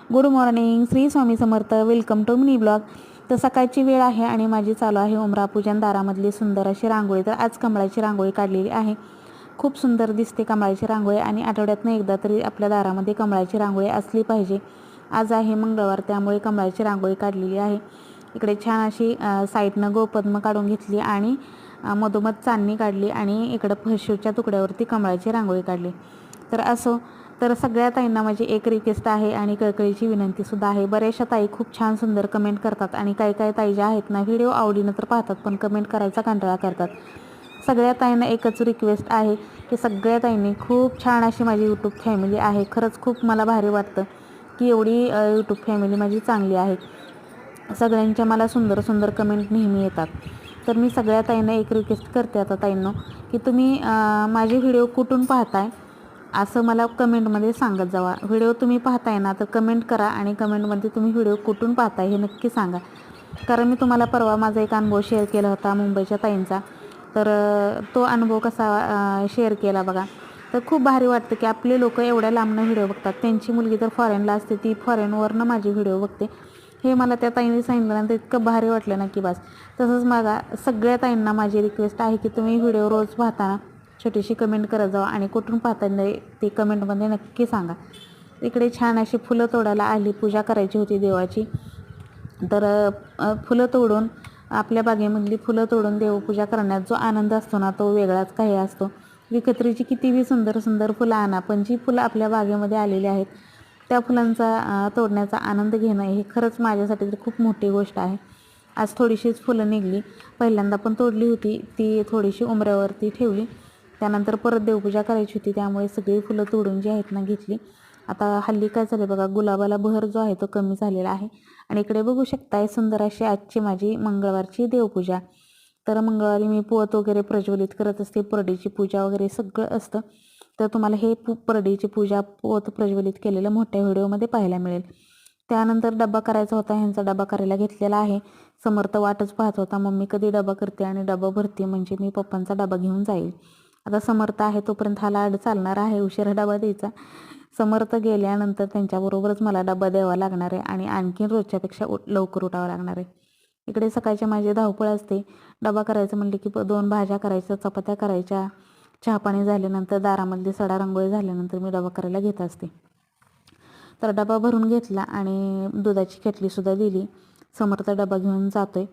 Good morning, Shri Swami Samarth. Welcome to mini blog. तर सकाळची वेळ आहे आणि माझी चालू आहे उमरा पूजन. दारामधली सुंदर अशी रांगोळी. तर आज कमळाची रांगोळी काढलेली आहे. खूप सुंदर दिसते कमळाची रांगोळी आणि आठवड्यातनं एकदा तरी आपल्या दारामध्ये कमळाची रांगोळी असली पाहिजे. आज आहे मंगळवार, त्यामुळे कमळाची रांगोळी काढलेली आहे. इकडे छान अशी साईडनं गोपद्म काढून घेतली आणि मधोमध चांदणी काढली आणि इकडं फरशीच्या तुकड्यावरती कमळाची रांगोळी काढली. तर असो, तर सगळ्या ताईंना माझी एक रिक्वेस्ट आहे आणि कळकळीची विनंतीसुद्धा आहे. बऱ्याचशा ताई खूप छान सुंदर कमेंट करतात आणि काही ताई ज्या आहेत ना, व्हिडिओ आवडीनं तर पाहतात पण कमेंट करायचा कंटाळा करतात. सगळ्या ताईंना एकच रिक्वेस्ट आहे की सगळ्या ताईंनी खूप छान अशी माझी यूट्यूब फॅमिली आहे. खरंच खूप मला भारी वाटतं की एवढी यूट्यूब फॅमिली माझी चांगली आहे. सगळ्यांच्या मला सुंदर सुंदर कमेंट नेहमी येतात. तर मी सगळ्या ताईंना एक रिक्वेस्ट करते आता ताईंनो, की तुम्ही माझे व्हिडिओ कुठून पाहताय असं मला कमेंटमध्ये सांगत जावा. व्हिडिओ तुम्ही पाहताय ना, तर कमेंट करा आणि कमेंटमध्ये तुम्ही व्हिडिओ कुठून पाहताय हे नक्की सांगा. कारण मी तुम्हाला परवा माझा एक अनुभव शेअर केला होता मुंबईच्या ताईंचा. तर तो अनुभव कसा शेअर केला बघा. तर खूप भारी वाटतं की आपले लोक एवढ्या लांबनं व्हिडिओ बघतात. त्यांची मुलगी तर फॉरेनला असते, ती फॉरेनवरनं माझी व्हिडिओ बघते. हे मला त्या ताईंनी सांगितल्यानंतर इतकं भारी वाटलं ना की बस. तसंच माझा सगळ्या ताईंना माझी रिक्वेस्ट आहे की तुम्ही व्हिडिओ रोज पाहताना छोटीशी कमेंट करत जावा आणि कुठून पाहताना ते कमेंटमध्ये नक्की सांगा. इकडे छान अशी फुलं तोडायला आली, पूजा करायची होती देवाची. तर फुलं तोडून आपल्या बागेमधली फुलं तोडून देवपूजा करण्यात जो आनंद असतो ना, तो वेगळाच काही असतो. विकत्रीची कितीही सुंदर सुंदर फुलं आणा, पण जी फुलं आपल्या बागेमध्ये आलेली आहेत त्या फुलांचा तोडण्याचा आनंद घेणं हे खरंच माझ्यासाठी तर खूप मोठी गोष्ट आहे. आज थोडीशीच फुलं निघली, पहिल्यांदा पण तोडली होती, ती थोडीशी उंबऱ्यावरती ठेवली. त्यानंतर परत देवपूजा करायची होती, त्यामुळे सगळी फुलं तोडून जी आहेत ना घेतली. आता हल्ली काय झालं बघा, गुलाबाला बहर जो आहे तो कमी झालेला आहे. आणि इकडे बघू शकताय सुंदर अशी आजची माझी मंगळवारची देवपूजा. तर मंगळवारी मी पोत वगैरे प्रज्वलित करत असते, परडीची पूजा वगैरे सगळं असतं. तर तुम्हाला हे परडीची पूजा, पोत प्रज्वलित केलेलं मोठ्या व्हिडिओमध्ये पाहायला मिळेल. त्यानंतर डबा करायचा होता, ह्यांचा डबा करायला घेतलेला आहे. समर्थ वाटच पाहत होता, मम्मी कधी डबा करते आणि डबा भरते म्हणजे मी पप्पांचा डबा घेऊन जाईल. आता समर्थ आहे तोपर्यंत हा लाड चालणार आहे, उशिरा डबा द्यायचा. समर्थ गेल्यानंतर त्यांच्याबरोबरच मला डबा द्यावा लागणार आहे आणि आणखीन रोजच्यापेक्षा लवकर उठावं लागणार आहे. इकडे सकाळच्या माझी धावपळ असते. डबा करायचं म्हटलं की 2 भाज्या करायच्या, चपात्या करायच्या, चहापाणी झाल्यानंतर दारामधली सडा रांगोळी झाल्यानंतर मी डबा करायला घेत असते. तर डबा भरून घेतला आणि दुधाची केटलीसुद्धा दिली. समर्थ डबा घेऊन जातोय.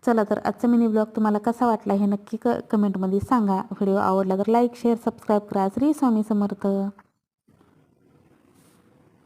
चला, तर आजचा मिनी ब्लॉग तुम्हाला कसा वाटला हे नक्की कमेंटमध्ये सांगा. व्हिडिओ आवडला तर लाईक, शेअर, सबस्क्राईब करा. श्री स्वामी समर्थ.